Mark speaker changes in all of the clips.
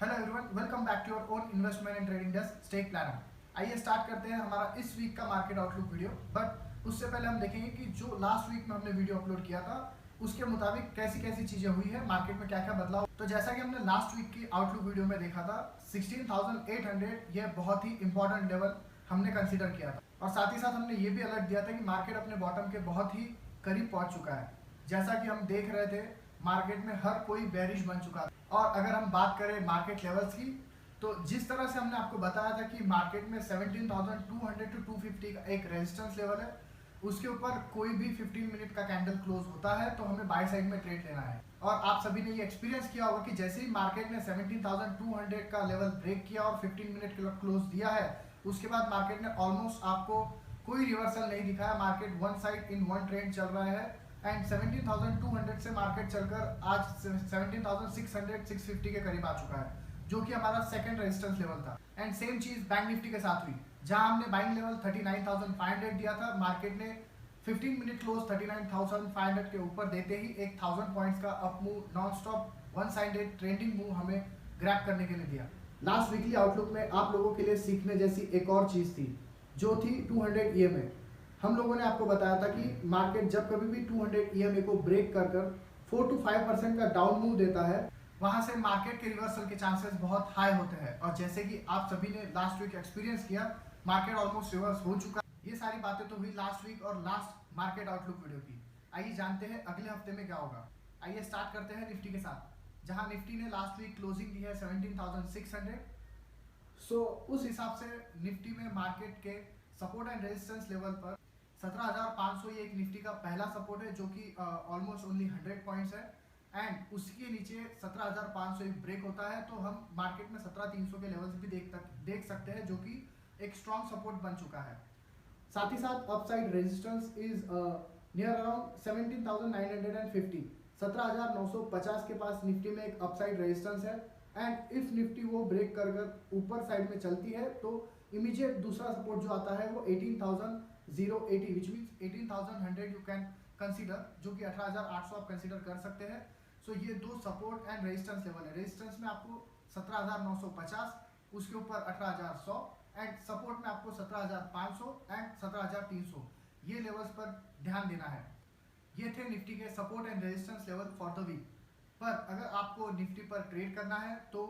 Speaker 1: Hello everyone, welcome back to your own investment and trading desk stake planner. आइए start करते हैं हमारा इस वीक का मार्केट आउटलुक वीडियो। बट उससे पहले हम देखेंगे कि जो लास्ट वीक में हमने वीडियो अपलोड किया था उसके मुताबिक कैसी कैसी चीजें हुई है, मार्केट में क्या क्या बदलाव। तो जैसा कि हमने लास्ट वीक की आउटलुक वीडियो में देखा था, 16,800 ये बहुत ही इंपॉर्टेंट लेवल हमने कंसिडर किया था। और साथ ही साथ हमने ये भी अलर्ट दिया था कि मार्केट अपने बॉटम के बहुत ही करीब पहुंच चुका है। जैसा कि हम देख रहे थे, मार्केट में हर कोई बेरिश बन चुका है। और अगर हम बात करें मार्केट लेवल्स की, तो जिस तरह से हमने आपको बताया था कि मार्केट में 17,200 टू 250 का एक रेजिस्टेंस लेवल है, उसके ऊपर कोई भी 15 मिनट का कैंडल क्लोज होता है तो हमें बाय साइड में ट्रेड लेना है। और आप सभी ने ये एक्सपीरियंस किया होगा कि जैसे ही मार्केट ने 17,200 का लेवल ब्रेक किया और 15 मिनट का क्लोज दिया है, उसके बाद मार्केट ने ऑलमोस्ट आपको कोई रिवर्सल नहीं दिखाया। Market one side in one trend चल रहा है एंड 17,200 से मार्केट चलकर आज 17,600 650 के करीब आ चुका है, जो कि हमारा सेकंड रेजिस्टेंस लेवल था। एंड सेम चीज बैंक निफ्टी के साथ हुई, जहां हमने बाइंग लेवल 39,500 दिया था। मार्केट ने 15 मिनट क्लोज 39,500 के ऊपर देते ही एक 1000 पॉइंट्स का up move, non stop one sided trending move हमें ग्रैब करने के लिए दिया। लास्ट वीकली आउटलुक में आप लोगों के लिए सीखने जैसी एक और चीज थी, जो थी 200 EMA। हम लोगों ने आपको बताया था कि मार्केट जब कभी भी 200 EMA को ब्रेक कर 4 to 5% का डाउन मूव देता है, वहां से मार्केट के रिवर्सल के चांसेस बहुत हाई होते हैं। और जैसे कि आप सभी ने लास्ट वीक एक्सपीरियंस किया, मार्केट ऑलमोस्ट रिवर्स हो चुका। ये सारी बातें तो हुई लास्ट वीक और लास्ट मार्केट आउटलुक वीडियो की। आइए जानते हैं अगले हफ्ते में क्या होगा। आइए स्टार्ट करते हैं निफ्टी के साथ, जहां निफ्टी ने लास्ट वीक क्लोजिंग दी है 17,600। सो उस हिसाब से निफ्टी में मार्केट के सपोर्ट एंड रेजिस्टेंस लेवल पर 17,500 ये एक निफ्टी का पहला सपोर्ट है, जो कि ऑलमोस्ट ओनली 100 पॉइंट्स है। एंड उसके नीचे 17,500 एक ब्रेक होता है तो हम मार्केट में 17,300 के लेवल्स भी देख सकते हैं, जो कि एक स्ट्रॉन्ग सपोर्ट बन चुका है। साथ ही साथ upside resistance is near around 17,950। 17,950 के पास निफ्टी में एक अपसाइड रेजिस्टेंस है। एंड इफ निफ्टी वो ब्रेक कर ऊपर साइड में चलती है तो इमीडिएट दूसरा सपोर्ट जो आता है वो 18,080, which means 18,100 you can consider, जो कि 18,800 आप कंसीडर कर सकते हैं। सो ये दो सपोर्ट एंड रेजिस्टेंस लेवल है। रेजिस्टेंस में आपको 17,950, उसके ऊपर 18,100 एंड सपोर्ट में आपको 17,500 एंड 17,300, ये लेवल्स पर ध्यान देना है। ये थे निफ्टी के support and resistance level for the week. पर अगर आपको निफ्टी पर ट्रेड करना है तो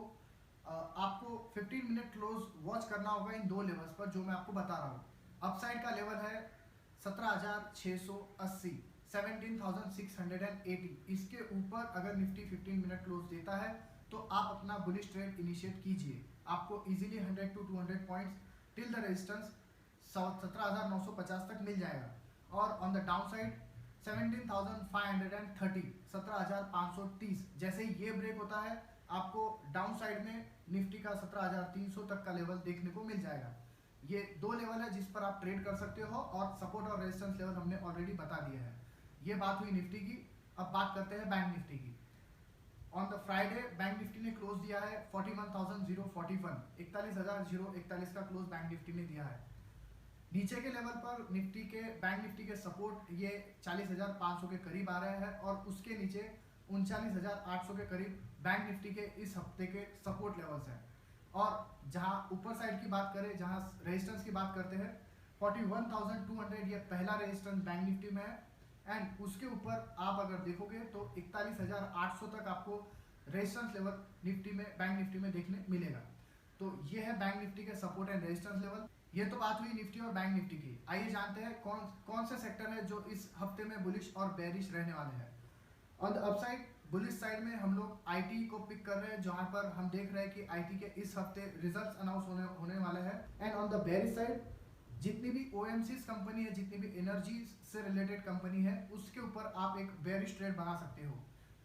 Speaker 1: आपको 15 मिनट क्लोज वॉच करना होगा इन दो लेवल्स पर जो मैं आपको बता रहा हूँ। अपसाइड का लेवल है 17,680, 17,680। इसके ऊपर अगर निफ्टी 15 मिनट क्लोज देता है तो आप अपना बुलिश ट्रेड इनिशिएट कीजिए। आपको easily 100 to 200 points till the resistance 17,950 तक मिल जाएगा। और ऑन द डाउन साइड 17,530, 17,530, जैसे ही ये ब्रेक होता है आपको डाउन साइड में निफ्टी का 17,300 तक का लेवल देखने को मिल जाएगा। ये दो लेवल है जिस पर आप ट्रेड कर सकते हो और सपोर्ट और रेजिस्टेंस लेवल हमने ऑलरेडी बता दिया है। ये बात हुई निफ्टी की। अब बात करते हैं बैंक निफ्टी की। On the Friday bank Nifty ने क्लोज दिया है 41,041, 41,041 का क्लोज बैंक निफ्टी ने दिया है। नीचे के लेवल पर निफ्टी के बैंक निफ्टी के सपोर्ट ये 40,500 के करीब आ रहे हैं और उसके नीचे 39,800 के करीब बैंक निफ्टी के इस हफ्ते के सपोर्ट लेवल्स हैं। और जहां ऊपर साइड की बात करें, जहां रेजिस्टेंस की बात करते हैं, 41,200 ये पहला रेजिस्टेंस बैंक निफ्टी में है। एंड उसके ऊपर आप अगर देखोगे तो 41,800 तक आपको रेजिस्टेंस लेवल निफ्टी में, बैंक निफ्टी में देखने मिलेगा। तो ये है बैंक निफ्टी के सपोर्ट एंड रेजिस्टेंस लेवल। ये तो बात हुई निफ्टी और बैंक निफ्टी की। आइए जानते हैं कौन से सेक्टर है जो इस हफ्ते में बुलिश और बेरिश रहने वाले हैं। On the upside, bullish side में हम लोग आईटी को पिक कर रहे हैं, जहां पर हम देख रहे हैं कि आईटी के इस हफ्ते रिजल्ट्स अनाउंस होने वाले हैं। And on the bearish side, जितनी भी ओएमसीज कंपनी है, जितनी भी एनर्जी से रिलेटेड कंपनी है, उसके ऊपर आप एक बेरिश ट्रेड बना सकते हो,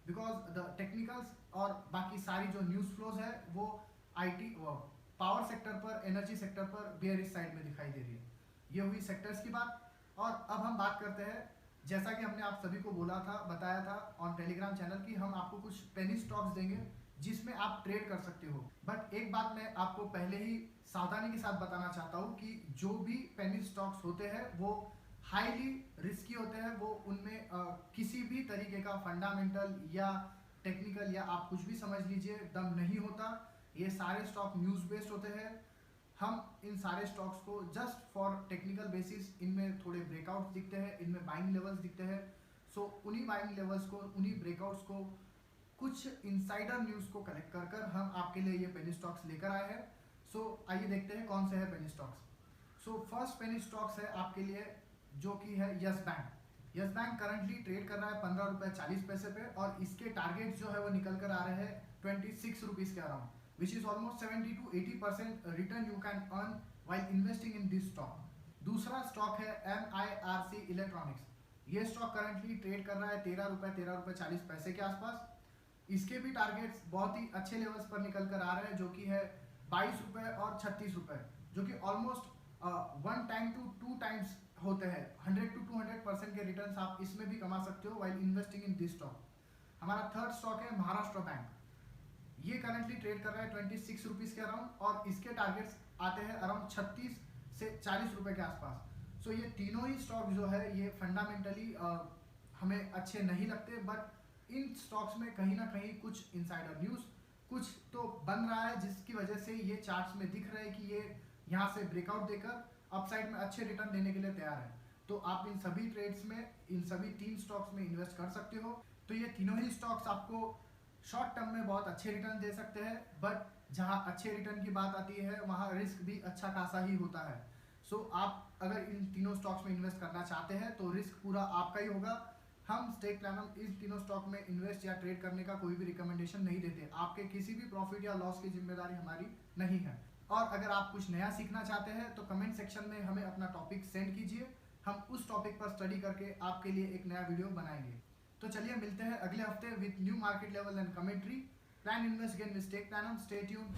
Speaker 1: बिकॉज द टेक्निकल्स और बाकी सारी जो न्यूज फ्लोज है वो आईटी पावर सेक्टर पर, एनर्जी सेक्टर पर बेयरिश साइड में दिखाई दे रही है। ये हुई सेक्टर्स की बात। और अब हम बात करते हैं, जैसा कि हमने आप सभी को बोला था, बताया था ऑन टेलीग्राम चैनल की हम आपको कुछ पेनी स्टॉक्स देंगे जिसमें आप ट्रेड कर सकते हो। बट एक बात मैं आपको पहले ही सावधानी के साथ बताना चाहता हूँ कि जो भी पेनी स्टॉक्स होते हैं वो हाईली रिस्की होते हैं। वो उनमें किसी भी तरीके का फंडामेंटल या टेक्निकल या आप कुछ भी समझ लीजिए दम नहीं होता। ये सारे स्टॉक न्यूज़ बेस्ड होते हैं। हम इन सारे स्टॉक्स को जस्ट फॉर टेक्निकल बेसिस, इनमें थोड़े ब्रेकआउट्स दिखते हैं, इनमें बाइंग लेवल्स दिखते हैं। सो उन्हीं बाइंग लेवल्स को, उन्हीं ब्रेकआउट्स को, कुछ इनसाइडर न्यूज़ को कलेक्ट कर कर हम आपके लिए ये पेनी स्टॉक्स लेकर आए हैं। सो आइए देखते हैं कौन से है penny stocks. So first penny stocks है आपके लिए जो कि है yes bank. Yes bank currently trade कर रहा है 15 रुपये 40 पैसे पे, और इसके टारगेट जो है वो निकल कर आ रहे हैं 26 रुपीज़ के around, which is almost 70 to 80% return you can earn while investing in this stock। दूसरा स्टॉक है MIRC इलेक्ट्रॉनिक्स। ये स्टॉक करंटली ट्रेड कर रहा है 13 रुपये 40 पैसे के आसपास। इसके भी टारगेट्स बहुत ही अच्छे लेवल्स पर निकल कर आ रहे हैं, जो कि है 22 रुपये और 36 रुपये, जो कि ऑलमोस्ट 1 टाइम टू 2 टाइम्स होते हैं। 100 to 200% के रिटर्न्स आप इसमें भी कमा सकते हो while investing in this stock। हमारा थर्ड स्टॉक है महाराष्ट्र बैंक। ये करंटली ट्रेड कर रहा है 26 रुपीज़ के अराउंड, और इसके टारगेट्स आते हैं अराउंड 36 से 40 रुपये के आसपास। सो ये तीनों ही स्टॉक जो है ये फंडामेंटली हमें अच्छे नहीं लगते, बट इन स्टॉक्स में कहीं ना कहीं कुछ इनसाइडर न्यूज़ कुछ तो बन रहा है, जिसकी वजह से ये चार्ट्स में दिख रहा है कि ये यहाँ से ब्रेकआउट देकर अपसाइड में अच्छे रिटर्न देने के लिए तैयार है। तो आप इन सभी ट्रेड्स में, इन सभी 3 स्टॉक्स में इन्वेस्ट कर सकते हो। तो ये तीनों ही स्टॉक्स आपको शॉर्ट टर्म में बहुत अच्छे रिटर्न दे सकते हैं, बट जहाँ अच्छे रिटर्न की बात आती है वहाँ रिस्क भी अच्छा खासा ही होता है। सो आप अगर इन तीनों स्टॉक्स में इन्वेस्ट करना चाहते हैं तो रिस्क पूरा आपका ही होगा। हम स्टेक प्लानर इन तीनों स्टॉक में इन्वेस्ट या ट्रेड करने का कोई भी रिकमेंडेशन नहीं देते। आपके किसी भी प्रॉफिट या लॉस की जिम्मेदारी हमारी नहीं है। और अगर आप कुछ नया सीखना चाहते हैं तो कमेंट सेक्शन में हमें अपना टॉपिक सेंड कीजिए, हम उस टॉपिक पर स्टडी करके आपके लिए एक नया वीडियो बनाएंगे। तो चलिए मिलते हैं अगले हफ्ते with new market level and commentary. Plan invest gain with stake planner. Stay tuned.